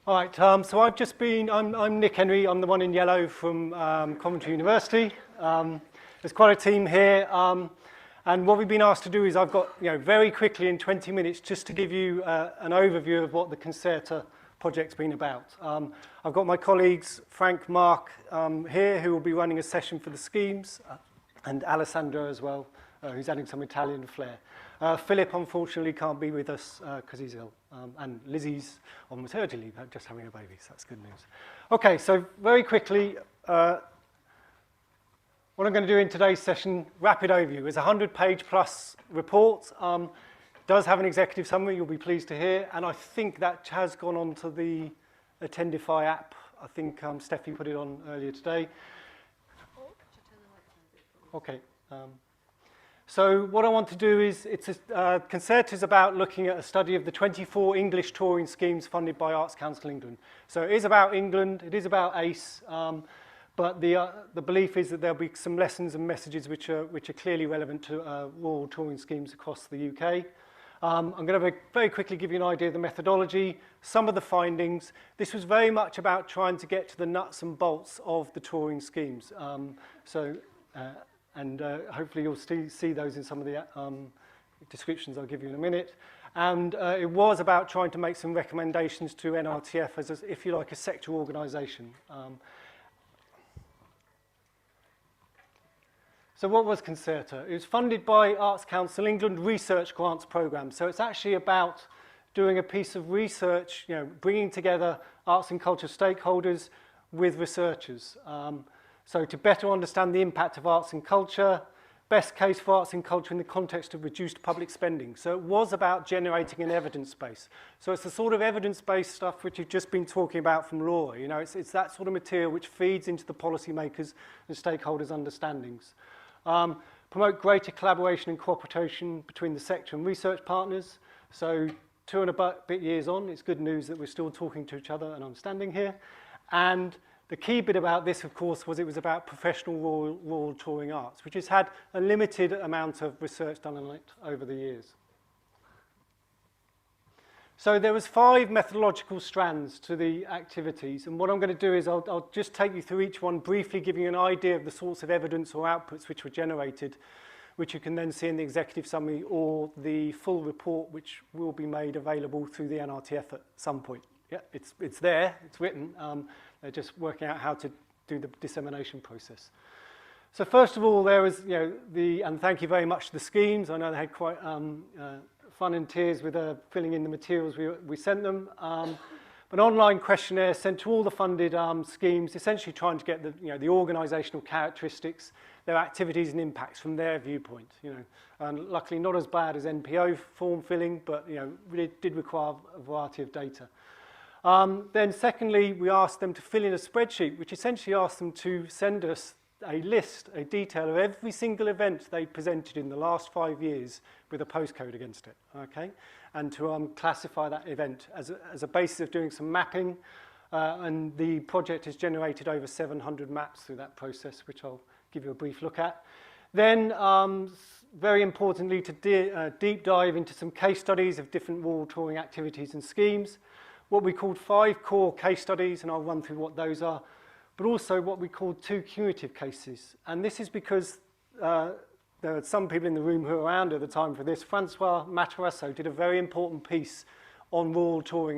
All right, so I'm Nick Henry, I'm the one in yellow from Coventry University. There's quite a team here, and what we've been asked to do is I've got, very quickly in 20 minutes just to give you an overview of what the CONCERTA project's been about. I've got my colleagues, Frank, Mark, here, who will be running a session for the schemes, and Alessandro as well, who's adding some Italian flair. Philip, unfortunately, can't be with us because he's ill. And Lizzie's on maternity leave, just having a baby, so that's good news. Okay, so very quickly, what I'm going to do in today's session, rapid overview, is a 100-page plus report. Does have an executive summary, you'll be pleased to hear, and I think that has gone on to the Attendify app. I think Steffi put it on earlier today. Okay. So what I want to do is, CONCERTA is about looking at a study of the 24 English touring schemes funded by Arts Council England. So it is about England, it is about ACE, but the belief is that there'll be some lessons and messages which are clearly relevant to rural touring schemes across the UK. I'm going to very quickly give you an idea of the methodology, some of the findings. This was very much about trying to get to the nuts and bolts of the touring schemes. And hopefully you'll see those in some of the descriptions I'll give you in a minute. And it was about trying to make some recommendations to NRTF as, if you like, a sector organisation. So what was CONCERTA? It was funded by Arts Council England Research Grants Programme. So it's actually about doing a piece of research, bringing together arts and culture stakeholders with researchers. So to better understand the impact of arts and culture, best case for arts and culture in the context of reduced public spending. So it was about generating an evidence base. So it's the sort of evidence-based stuff which you've just been talking about from Laura. It's that sort of material which feeds into the policymakers and stakeholders' understandings. Promote greater collaboration and cooperation between the sector and research partners. So 2 and a bit years on, it's good news that we're still talking to each other and I'm standing here. And the key bit about this, of course, was it was about professional rural touring arts, which has had a limited amount of research done on it over the years. So there was 5 methodological strands to the activities, and what I'm going to do is I'll just take you through each one, briefly giving you an idea of the sorts of evidence or outputs which were generated, which you can then see in the executive summary or the full report, which will be made available through the NRTF at some point. Yeah, it's there, it's written. They're just working out how to do the dissemination process. So first of all, there was, and thank you very much to the schemes. I know they had quite fun and tears with filling in the materials we sent them. An online questionnaire sent to all the funded schemes, essentially trying to get the organisational characteristics, their activities and impacts from their viewpoint. And luckily not as bad as NPO form filling, but really did require a variety of data. Then secondly, we asked them to fill in a spreadsheet, which essentially asked them to send us a list, a detail of every single event they presented in the last 5 years with a postcode against it, okay? And to classify that event as a basis of doing some mapping. And the project has generated over 700 maps through that process, which I'll give you a brief look at. Then, very importantly, to deep dive into some case studies of different rural touring activities and schemes. What we called 5 core case studies, and I'll run through what those are, but also what we called 2 curative cases. And this is because there are some people in the room who were around at the time for this. Francois Matarasso did a very important piece on rural touring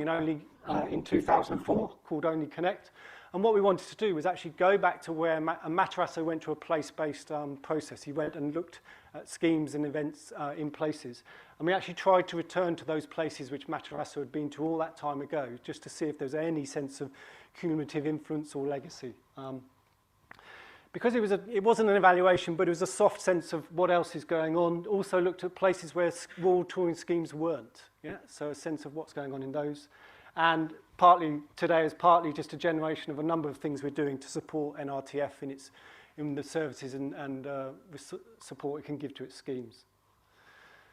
in 2004 called Only Connect. And what we wanted to do was actually go back to where Matarasso went to a place-based process. He went and looked at schemes and events in places. And we actually tried to return to those places which Matarasso had been to all that time ago, just to see if there's any sense of cumulative influence or legacy. Because it wasn't an evaluation, but it was a soft sense of what else is going on. Also looked at places where rural touring schemes weren't. Yeah? So a sense of what's going on in those. And today is partly just a generation of a number of things we're doing to support NRTF in the services and support it can give to its schemes.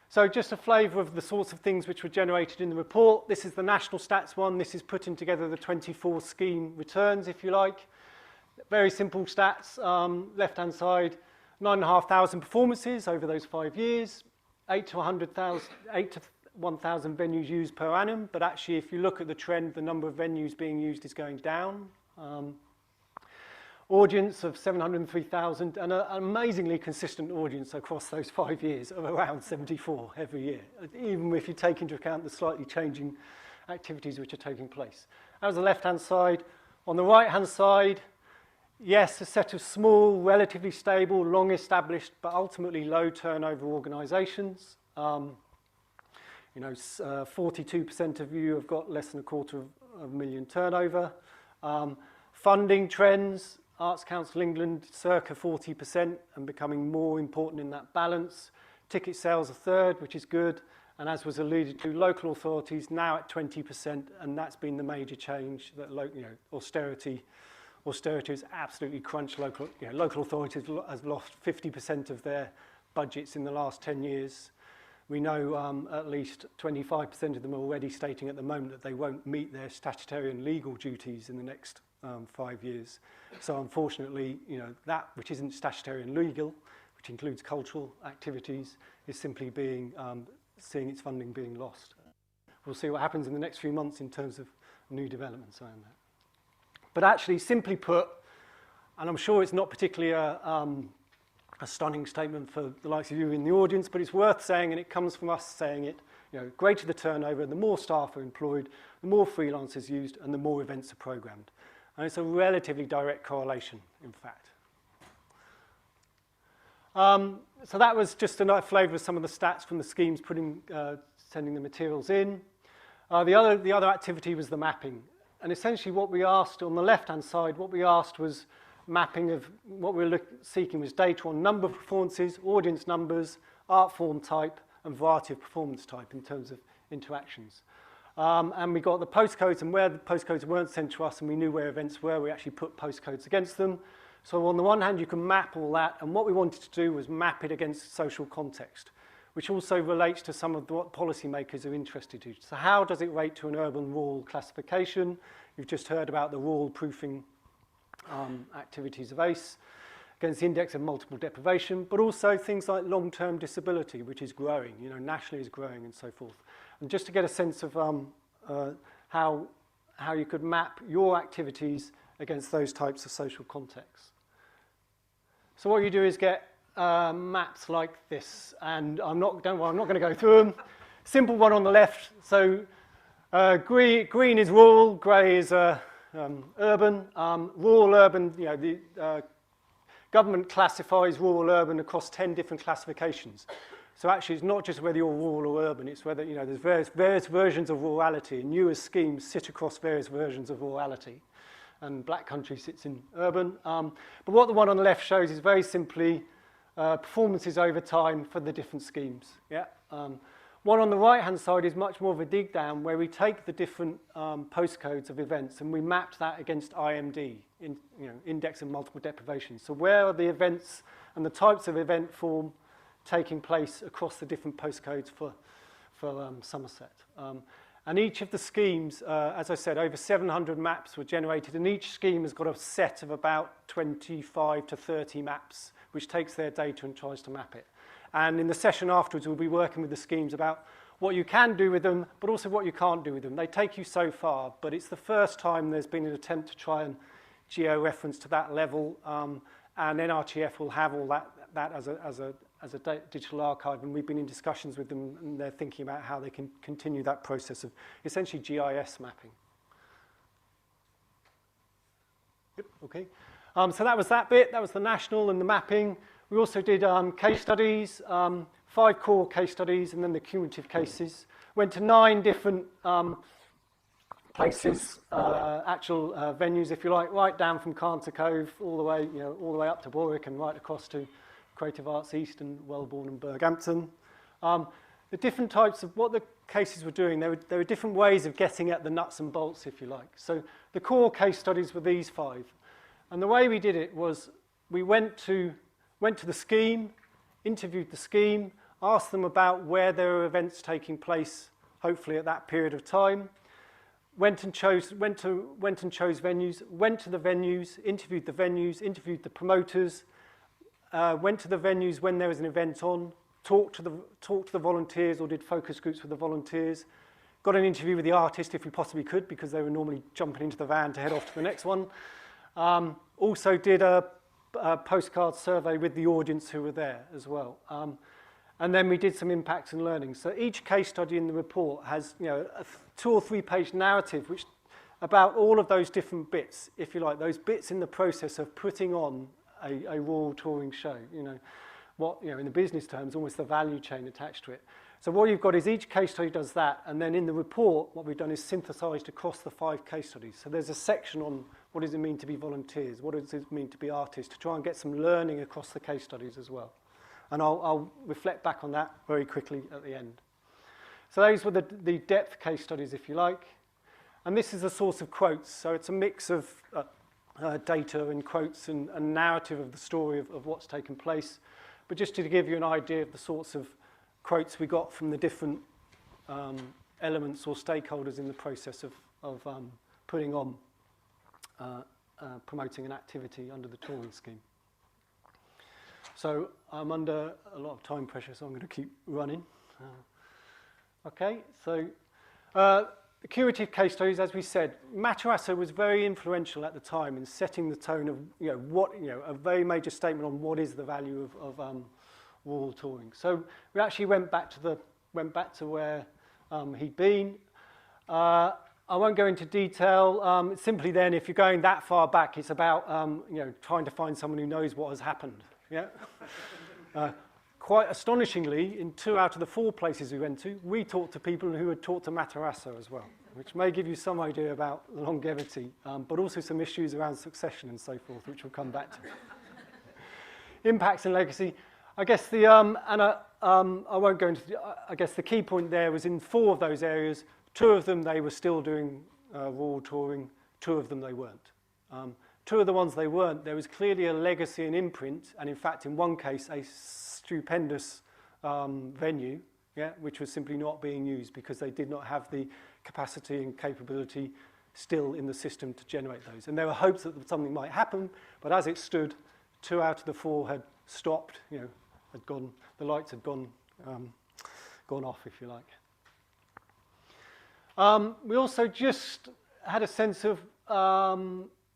So just a flavour of the sorts of things which were generated in the report. This is the national stats one. This is putting together the 24 scheme returns, if you like. Very simple stats, left-hand side, 9,500 performances over those 5 years, 8 to 1,000 venues used per annum, but actually if you look at the trend, the number of venues being used is going down. Audience of 703,000, and an amazingly consistent audience across those 5 years of around 74 every year, even if you take into account the slightly changing activities which are taking place. That was the left-hand side. On the right-hand side, yes, a set of small, relatively stable, long-established, but ultimately low-turnover organisations. 42% of you have got less than $250,000 turnover. Funding trends, Arts Council England, circa 40% and becoming more important in that balance. Ticket sales a third, which is good. And as was alluded to, local authorities now at 20%, and that's been the major change that austerity has absolutely crunched local authorities have lost 50% of their budgets in the last 10 years. We know at least 25% of them are already stating at the moment that they won't meet their statutory and legal duties in the next 5 years. So unfortunately, that which isn't statutory and legal, which includes cultural activities, is simply seeing its funding being lost. We'll see what happens in the next few months in terms of new developments around that. But actually, simply put, and I'm sure it's not particularly a stunning statement for the likes of you in the audience, but it's worth saying, and it comes from us saying it, greater the turnover, the more staff are employed, the more freelancers used, and the more events are programmed. And it's a relatively direct correlation, in fact. So that was just a nice flavour of some of the stats from the schemes sending the materials in. The other activity was the mapping. And essentially what we asked on the left-hand side, what we asked was mapping of what we were seeking was data on number of performances, audience numbers, art form type, and variety of performance type in terms of interactions. And we got the postcodes, and where the postcodes weren't sent to us and we knew where events were, we actually put postcodes against them. So on the one hand, you can map all that, and what we wanted to do was map it against social context, which also relates to some of what policymakers are interested in. So how does it relate to an urban-rural classification? You've just heard about the rural proofing activities of ACE against the index of multiple deprivation, but also things like long-term disability, which is growing, nationally is growing and so forth. And just to get a sense of how you could map your activities against those types of social contexts. So what you do is get maps like this, and I'm not going to go through them. Simple one on the left. So green is rural, grey is urban. Rural, urban. The government classifies rural, urban across 10 different classifications. So actually, it's not just whether you're rural or urban. It's whether there's various versions of rurality, and you as schemes sit across various versions of rurality. And Black Country sits in urban. But what the one on the left shows is very simply performances over time for the different schemes. Yeah. One on the right-hand side is much more of a dig down where we take the different postcodes of events and we mapped that against IMD, index of multiple deprivation. So where are the events and the types of event form taking place across the different postcodes for Somerset? And each of the schemes, as I said, over 700 maps were generated, and each scheme has got a set of about 25 to 30 maps, which takes their data and tries to map it. And in the session afterwards, we'll be working with the schemes about what you can do with them, but also what you can't do with them. They take you so far, but it's the first time there's been an attempt to try and geo-reference to that level, and NRTF will have all that as a digital archive, and we've been in discussions with them, and they're thinking about how they can continue that process of essentially GIS mapping. Yep, okay. So that was that bit. That was the national and the mapping. We also did case studies, 5 core case studies, and then the curative cases. Went to 9 different places, actual venues, if you like, right down from Carnter Cove all the way up to Warwick and right across to Creative Arts East and Wellbourne and Berghampton. The different types of what the cases were doing, there were different ways of getting at the nuts and bolts, if you like. So the core case studies were these 5. And the way we did it was we went to the scheme, interviewed the scheme, asked them about where there were events taking place, hopefully at that period of time, went and chose venues, went to the venues, interviewed the promoters, went to the venues when there was an event on, talked to the volunteers or did focus groups with the volunteers, got an interview with the artist if we possibly could, because they were normally jumping into the van to head off to the next one. Also did a postcard survey with the audience who were there as well. And then we did some impacts and learning. So each case study in the report has, you know, a 2 or 3 page narrative which about all of those different bits, if you like, those bits in the process of putting on a rural touring show. You know, what, you know, in the business terms, almost the value chain attached to it. So what you've got is each case study does that, and then in the report, what we've done is synthesized across the 5 case studies. So there's a section on what does it mean to be volunteers, what does it mean to be artists, to try and get some learning across the case studies as well. And I'll reflect back on that very quickly at the end. So those were the depth case studies, if you like. And this is a source of quotes. So it's a mix of data and quotes and narrative of the story of what's taken place. But just to give you an idea of the sorts of quotes we got from the different elements or stakeholders in the process of putting on, promoting an activity under the touring scheme. So I'm under a lot of time pressure, so I'm going to keep running. Okay, so the curative case studies, as we said, Matarazzo was very influential at the time in setting the tone of, you know, what, you know, a very major statement on what is the value of rural touring. So we actually went back to where he'd been. I won't go into detail. Simply then, if you're going that far back, it's about you know, trying to find someone who knows what has happened. Yeah. Quite astonishingly, in 2 out of the 4 places we went to, we talked to people who had talked to Matarazzo as well, which may give you some idea about longevity, but also some issues around succession and so forth, which we'll come back to. Impacts and legacy. I guess the I won't go into. I guess the key point there was in 4 of those areas. 2 of them they were still doing rural touring. 2 of them they weren't. 2 of the ones they weren't, there was clearly a legacy and imprint, and in fact, in one case, a stupendous venue, yeah, which was simply not being used because they did not have the capacity and capability still in the system to generate those. And there were hopes that something might happen, but as it stood, 2 out of the 4 had stopped, you know, had gone, the lights had gone off, if you like. We also just had a sense of,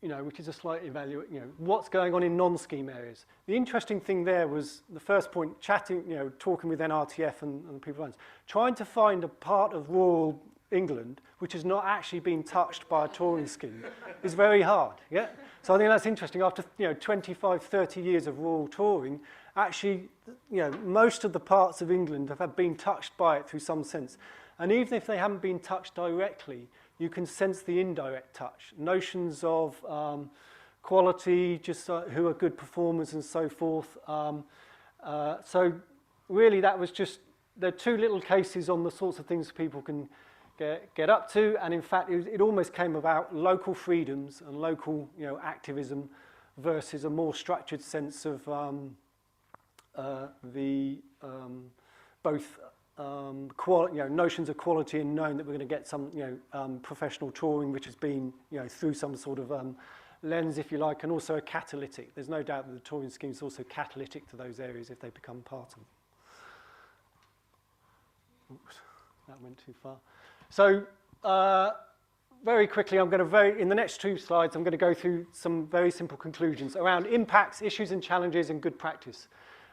you know, which is a slight evaluate, you know, what's going on in non-scheme areas. The interesting thing there was the first point, chatting, you know, talking with NRTF and people around, trying to find a part of rural England which has not actually been touched by a touring scheme is very hard, yeah? So I think that's interesting. After, you know, 25, 30 years of rural touring, actually, you know, most of the parts of England have been touched by it through some sense. And even if they haven't been touched directly, you can sense the indirect touch. Notions of quality, just who are good performers and so forth. So really that was just, there are 2 little cases on the sorts of things people can get up to. And in fact, it almost came about local freedoms and local, you know, activism versus a more structured sense of both you know, notions of quality and knowing that we're going to get some, you know, professional touring, which has been, you know, through some sort of lens, if you like, and also a catalytic. There's no doubt that the touring scheme is also catalytic to those areas if they become part of them. Oops, that went too far. So very quickly, I'm going to in the next 2 slides, I'm going to go through some very simple conclusions around impacts, issues and challenges, and good practice.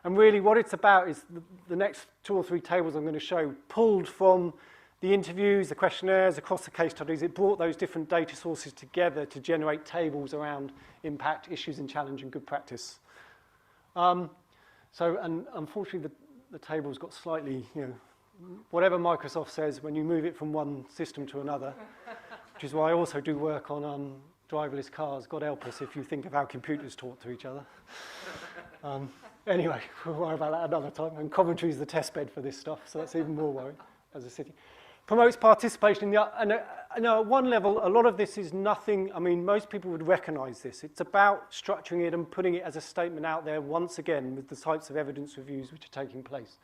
And really what it's about is the next 2 or 3 tables I'm going to show, pulled from the interviews, the questionnaires, across the case studies. It brought those different data sources together to generate tables around impact, issues and challenge, and good practice. And unfortunately, the table's got slightly, you know, whatever Microsoft says, when you move it from one system to another, which is why I also do work on driverless cars. God help us if you think of how computers talk to each other. Anyway, we'll worry about that another time. And Coventry is the test bed for this stuff, so that's even more worrying as a city. Promotes participation in the, and at one level, a lot of this is nothing, I mean, most people would recognize this. It's about structuring it and putting it as a statement out there once again with the types of evidence reviews which are taking place.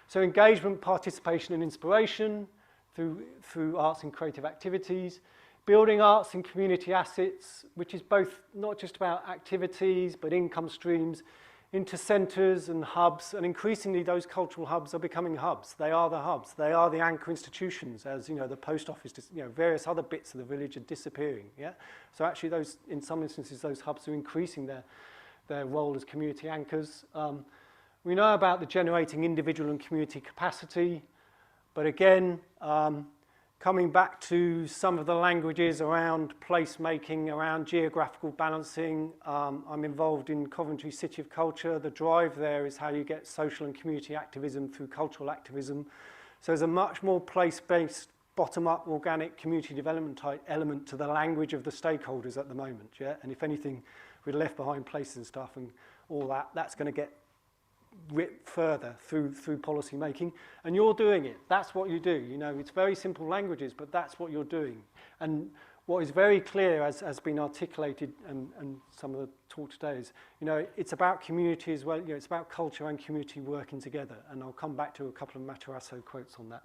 So engagement, participation and inspiration through arts and creative activities, building arts and community assets, which is both not just about activities, but income streams, into centres and hubs, and increasingly those cultural hubs are becoming hubs. They are the hubs. They are the anchor institutions, as you know, the post office, you know, various other bits of the village are disappearing. Yeah, so actually, those in some instances, those hubs are increasing their role as community anchors. We know about the generating individual and community capacity, but again, coming back to some of the languages around placemaking, around geographical balancing. I'm involved in Coventry City of Culture. The drive there is how you get social and community activism through cultural activism. So there's a much more place-based, bottom-up, organic community development type element to the language of the stakeholders at the moment. Yeah? And if anything, with left behind places and stuff and all that, that's going to get ripped further through policy making, and you're doing it. That's what you do. You know, it's very simple languages, but that's what you're doing. And what is very clear, as has been articulated, and some of the talk today is, you know, it's about community as well. You know, it's about culture and community working together. And I'll come back to a couple of Matarazzo quotes on that.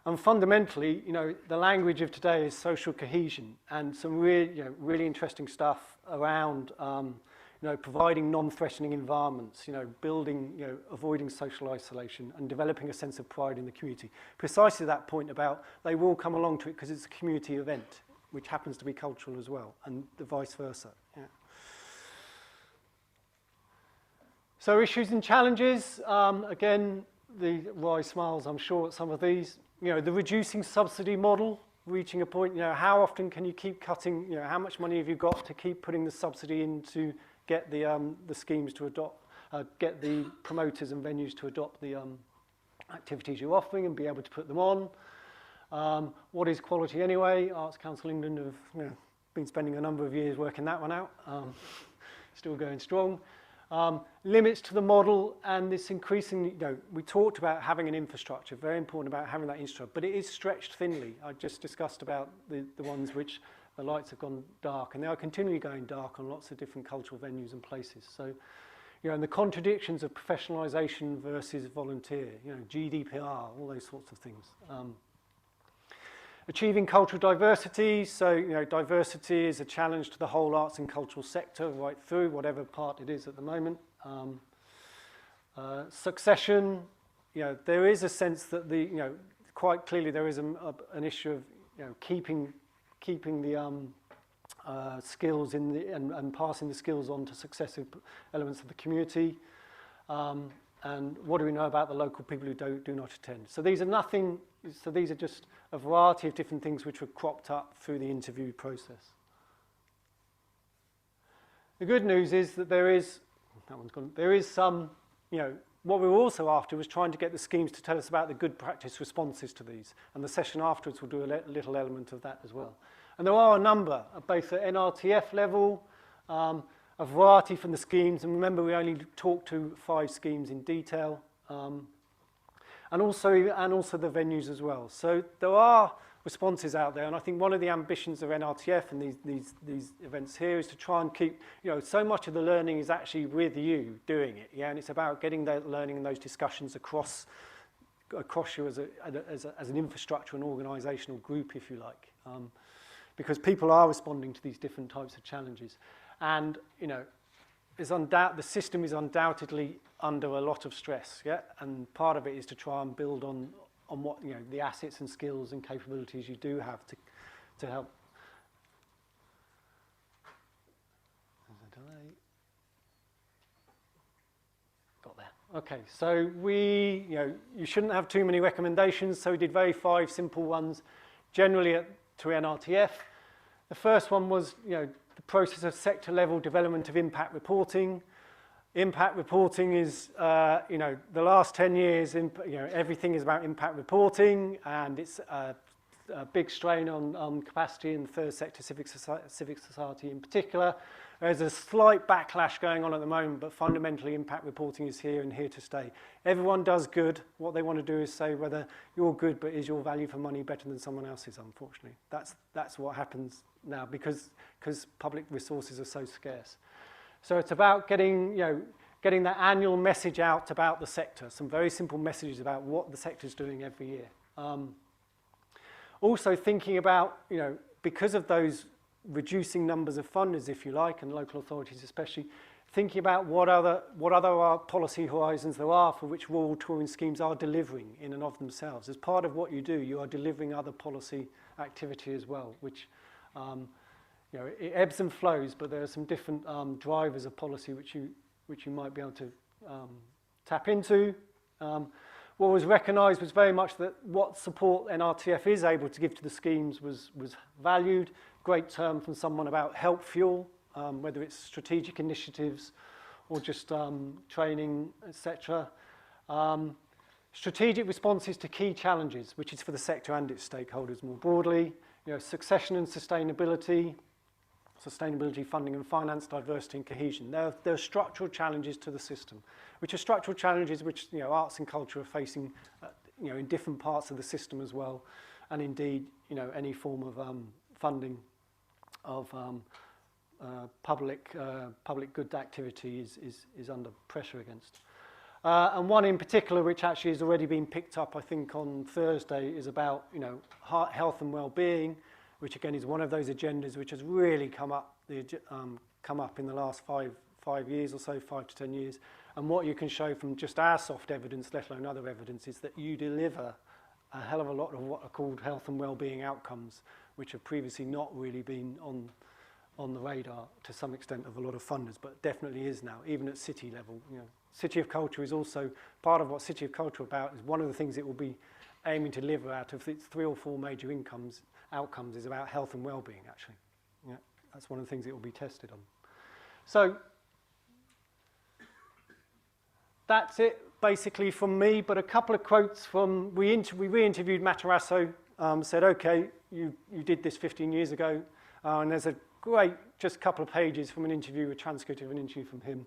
And fundamentally, you know, the language of today is social cohesion, and some really interesting stuff around. You know, providing non-threatening environments, you know, building, you know, avoiding social isolation and developing a sense of pride in the community. Precisely that point about they will come along to it because it's a community event, which happens to be cultural as well, and the vice versa. Yeah. So issues and challenges, again, the Rye smiles, I'm sure, at some of these. You know, the reducing subsidy model, reaching a point, you know, how often can you keep cutting, you know, how much money have you got to keep putting the subsidy in to get the schemes to adopt, get the promoters and venues to adopt the activities you're offering and be able to put them on. What is quality anyway? Arts Council England have, you know, been spending a number of years working that one out. Still going strong. Limits to the model, and this increasingly, you know, we talked about having an infrastructure, very important about having that infrastructure, but it is stretched thinly. I just discussed about the ones which the lights have gone dark, and they are continually going dark on lots of different cultural venues and places. So, you know, and the contradictions of professionalisation versus volunteer, you know, GDPR, all those sorts of things. Achieving cultural diversity, so, you know, diversity is a challenge to the whole arts and cultural sector right through, whatever part it is at the moment. Succession, you know, there is a sense that the, you know, quite clearly there is an issue of, you know, keeping the skills in the, and passing the skills on to successive elements of the community. And what do we know about the local people who do not attend? So these are nothing, so these are just a variety of different things which were cropped up through the interview process. The good news is that there is some, you know, what we were also after was trying to get the schemes to tell us about the good practice responses to these. And the session afterwards will do a little element of that as well. And there are a number, both at NRTF level, a variety from the schemes. And remember, we only talked to 5 schemes in detail. And also the venues as well. So there are responses out there, and I think one of the ambitions of NRTF and these events here is to try and keep, you know, so much of the learning is actually with you doing it, yeah, and it's about getting that learning and those discussions across you as an infrastructure and organisational group, if you like, because people are responding to these different types of challenges, and you know, the system is undoubtedly under a lot of stress, yeah, and part of it is to try and build on what, you know, the assets and skills and capabilities you do have to help. There's a delay. Got there. Okay, so you shouldn't have too many recommendations, so we did 5 simple ones, generally to NRTF. The first one was, you know, the process of sector-level development of impact reporting. Impact reporting is, you know, the last 10 years, you know, everything is about impact reporting, and it's a big strain on capacity in the third sector, civic society in particular. There's a slight backlash going on at the moment, but fundamentally impact reporting is here and here to stay. Everyone does good. What they want to do is say whether you're good, but is your value for money better than someone else's, unfortunately. That's what happens now because public resources are so scarce. So it's about getting that annual message out about the sector, some very simple messages about what the sector's doing every year. Also thinking about, you know, because of those reducing numbers of funders, if you like, and local authorities especially, thinking about what other policy horizons there are for which rural touring schemes are delivering in and of themselves. As part of what you do, you are delivering other policy activity as well, which you know, it ebbs and flows, but there are some different drivers of policy which you might be able to tap into. What was recognised was very much that what support NRTF is able to give to the schemes was valued. Great term from someone about help fuel, whether it's strategic initiatives or just training, etc. Strategic responses to key challenges, which is for the sector and its stakeholders more broadly. You know, succession and sustainability, funding and finance, diversity and cohesion. There are structural challenges to the system, which are structural challenges which, you know, arts and culture are facing, you know, in different parts of the system as well, and indeed, you know, any form of funding of public good activity is under pressure against. And one in particular, which actually has already been picked up, I think, on Thursday, is about, you know, health and well-being, which again is one of those agendas which has really come up in the last five years or so, 5 to 10 years. And what you can show from just our soft evidence, let alone other evidence, is that you deliver a hell of a lot of what are called health and well-being outcomes, which have previously not really been on the radar to some extent of a lot of funders, but definitely is now, even at city level. You know, City of Culture is also part of what City of Culture about is one of the things it will be aiming to deliver out of its 3 or 4 major outcomes is about health and well-being, actually. Yeah, that's one of the things it will be tested on. So that's it basically from me, but a couple of quotes from, we re-interviewed Matarazzo, said, okay, you did this 15 years ago, and there's a great, just couple of pages from an interview, a transcript of an interview from him.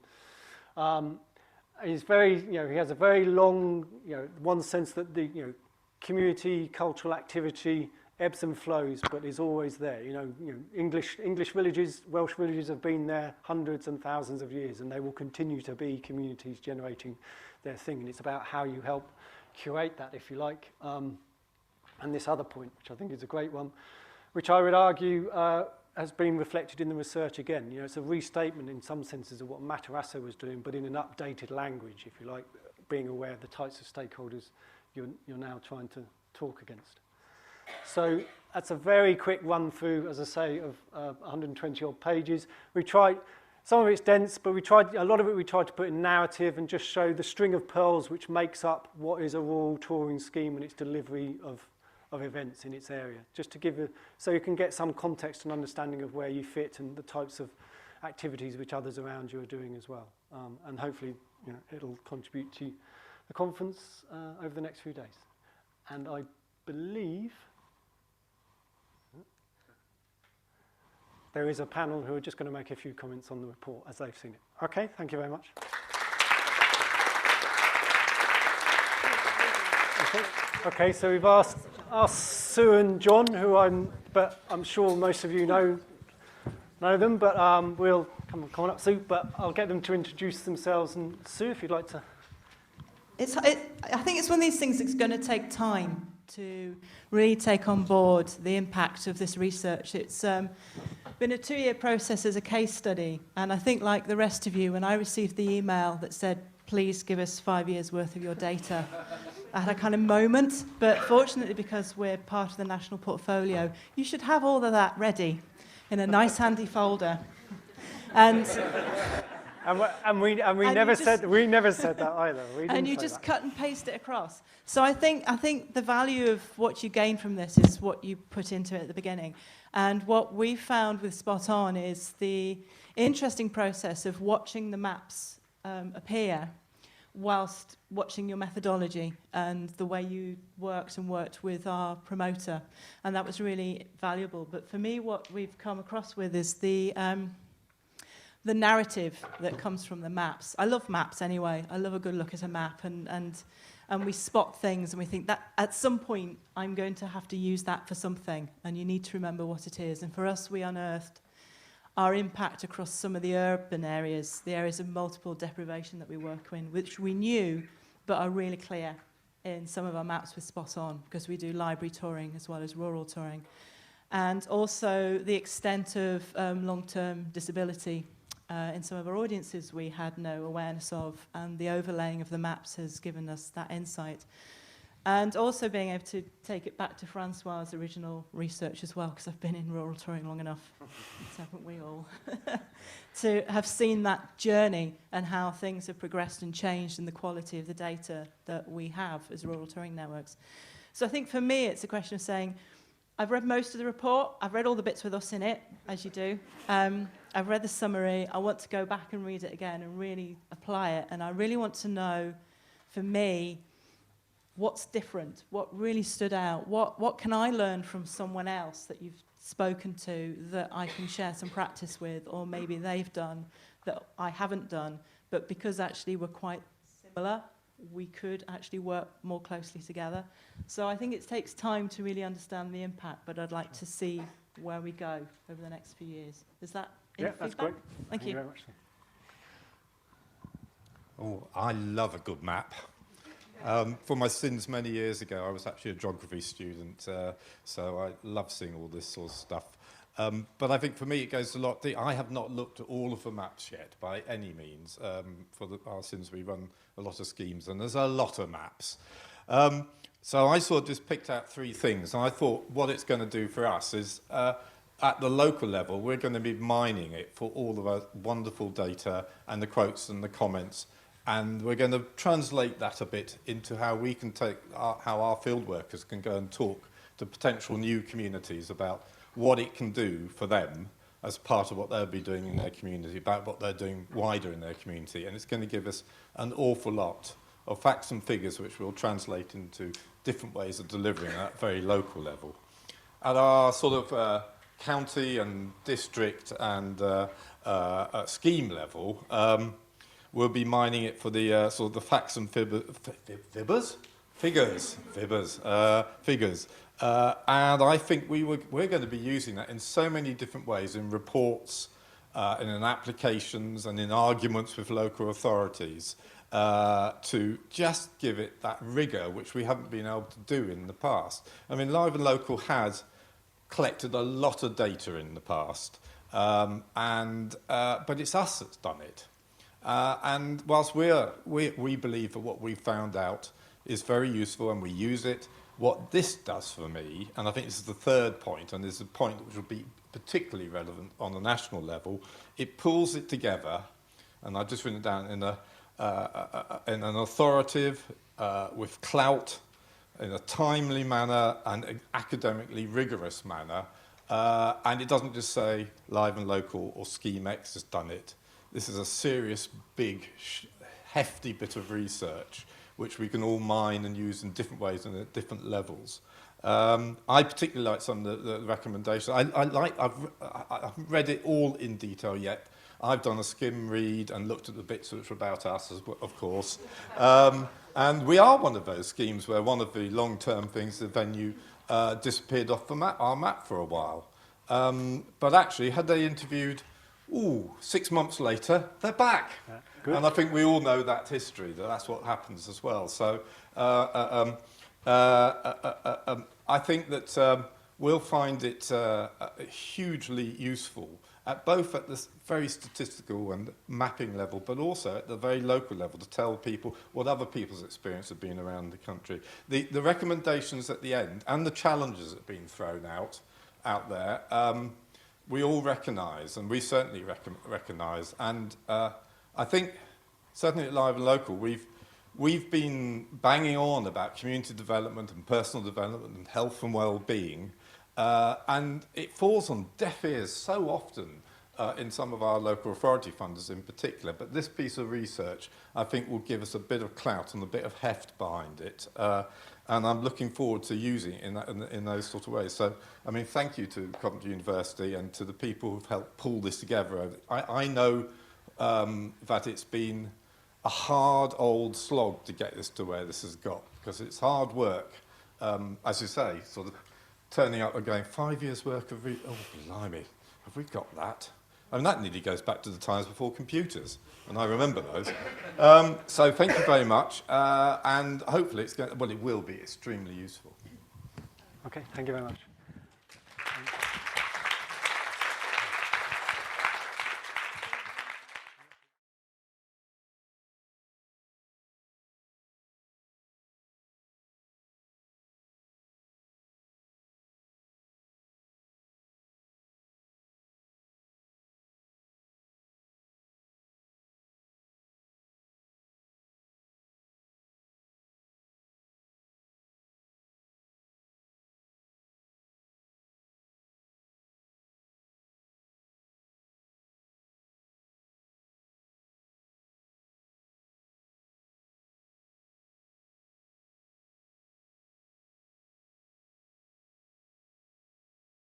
He's very, you know, he has a very long, you know, one sense that the, you know, community, cultural activity ebbs and flows, but is always there. You know, English villages, Welsh villages have been there hundreds and thousands of years, and they will continue to be communities generating their thing. And it's about how you help curate that, if you like. And this other point, which I think is a great one, which I would argue has been reflected in the research again. You know, it's a restatement in some senses of what Matarazzo was doing, but in an updated language, if you like, being aware of the types of stakeholders you're now trying to talk against. So that's a very quick run through, as I say, of 120 odd pages. We tried, some of it's dense, but a lot of it we tried to put in narrative and just show the string of pearls which makes up what is a rural touring scheme and its delivery of events in its area, just to give so you can get some context and understanding of where you fit and the types of activities which others around you are doing as well. And hopefully, you know, it'll contribute to the conference over the next few days. And I believe there is a panel who are just going to make a few comments on the report as they've seen it. Okay, thank you very much. Okay, so we've asked Sue and John, but I'm sure most of you know them, but we'll come on up, Sue, but I'll get them to introduce themselves. And Sue, if you'd like to. I think it's one of these things that's going to take time to really take on board the impact of this research. It's been a 2-year process as a case study, and I think like the rest of you, when I received the email that said, please give us 5 years worth of your data, I had a kind of moment, but fortunately because we're part of the national portfolio, you should have all of that ready in a nice handy folder. And we never said that either. And you just cut and paste it across. So I think the value of what you gain from this is what you put into it at the beginning. And what we found with Spot On is the interesting process of watching the maps appear whilst watching your methodology and the way you worked with our promoter. And that was really valuable. But for me, what we've come across with is the narrative that comes from the maps. I love maps anyway. I love a good look at a map, and we spot things, and we think that at some point I'm going to have to use that for something, and you need to remember what it is. And for us, we unearthed our impact across some of the urban areas, the areas of multiple deprivation that we work in, which we knew but are really clear in some of our maps with Spot On, because we do library touring as well as rural touring. And also the extent of long-term disability in some of our audiences we had no awareness of, and the overlaying of the maps has given us that insight. And also being able to take it back to Francois' original research as well, because I've been in rural touring long enough, haven't we all, to have seen that journey and how things have progressed and changed in the quality of the data that we have as rural touring networks. So I think for me it's a question of saying, I've read most of the report, I've read all the bits with us in it, as you do. I've read the summary, I want to go back and read it again and really apply it, and I really want to know, for me, what's different, what really stood out, what can I learn from someone else that you've spoken to that I can share some practice with, or maybe they've done that I haven't done, but because actually we're quite similar, we could actually work more closely together. So I think it takes time to really understand the impact, but I'd like to see where we go over the next few years. Is that Yeah, that's great. Thank you very much. Oh, I love a good map. For my sins many years ago, I was actually a geography student, so I love seeing all this sort of stuff. But I think for me it goes a lot deeper. I have not looked at all of the maps yet by any means. Our sins we run a lot of schemes, and there's a lot of maps. So I sort of just picked out three things, and I thought what it's going to do for us is at the local level, we're going to be mining it for all of our wonderful data and the quotes and the comments. And we're going to translate that a bit into how we can take how our field workers can go and talk to potential new communities about what it can do for them as part of what they'll be doing in their community, about what they're doing wider in their community. And it's going to give us an awful lot of facts and figures which will translate into different ways of delivering at that very local level. At our sort of county and district and scheme level, we'll be mining it for the sort of the facts and figures. And I think we're going to be using that in so many different ways, in reports, and in applications, and in arguments with local authorities, to just give it that rigour which we haven't been able to do in the past. I mean, Live and Local has collected a lot of data in the past, but it's us that's done it. And whilst we believe that what we've found out is very useful and we use it, what this does for me, and I think this is the third point, and this is a point which will be particularly relevant on the national level, it pulls it together, and I've just written it down in an authoritative, with clout, in a timely manner and an academically rigorous manner, and it doesn't just say Live and Local or Scheme X has done it. This is a serious, big, hefty bit of research which we can all mine and use in different ways and at different levels. I particularly like some of the recommendations. I haven't read it all in detail yet. I've done a skim read and looked at the bits which are about us, of course. And we are one of those schemes where one of the long-term things, the venue, disappeared off our map for a while. But actually, had they interviewed 6 months later, they're back. Yeah, and I think we all know that history, that's what happens as well. So I think that we'll find it hugely useful, both at this very statistical and mapping level, but also at the very local level, to tell people what other people's experience have been around the country. The recommendations at the end and the challenges that have been thrown out there, we all recognise, and we certainly recognise, and I think certainly at Live and Local we've been banging on about community development and personal development and health and well-being, and it falls on deaf ears so often in some of our local authority funders in particular, but this piece of research I think will give us a bit of clout and a bit of heft behind it. And I'm looking forward to using it in those sort of ways. So, I mean, thank you to Coventry University and to the people who've helped pull this together. I know that it's been a hard old slog to get this to where this has got, because it's hard work, as you say, sort of turning up and going, 5 years' work of oh, blimey, have we got that? I mean, that nearly goes back to the times before computers, and I remember those. So thank you very much, and hopefully it will be extremely useful. Okay, thank you very much.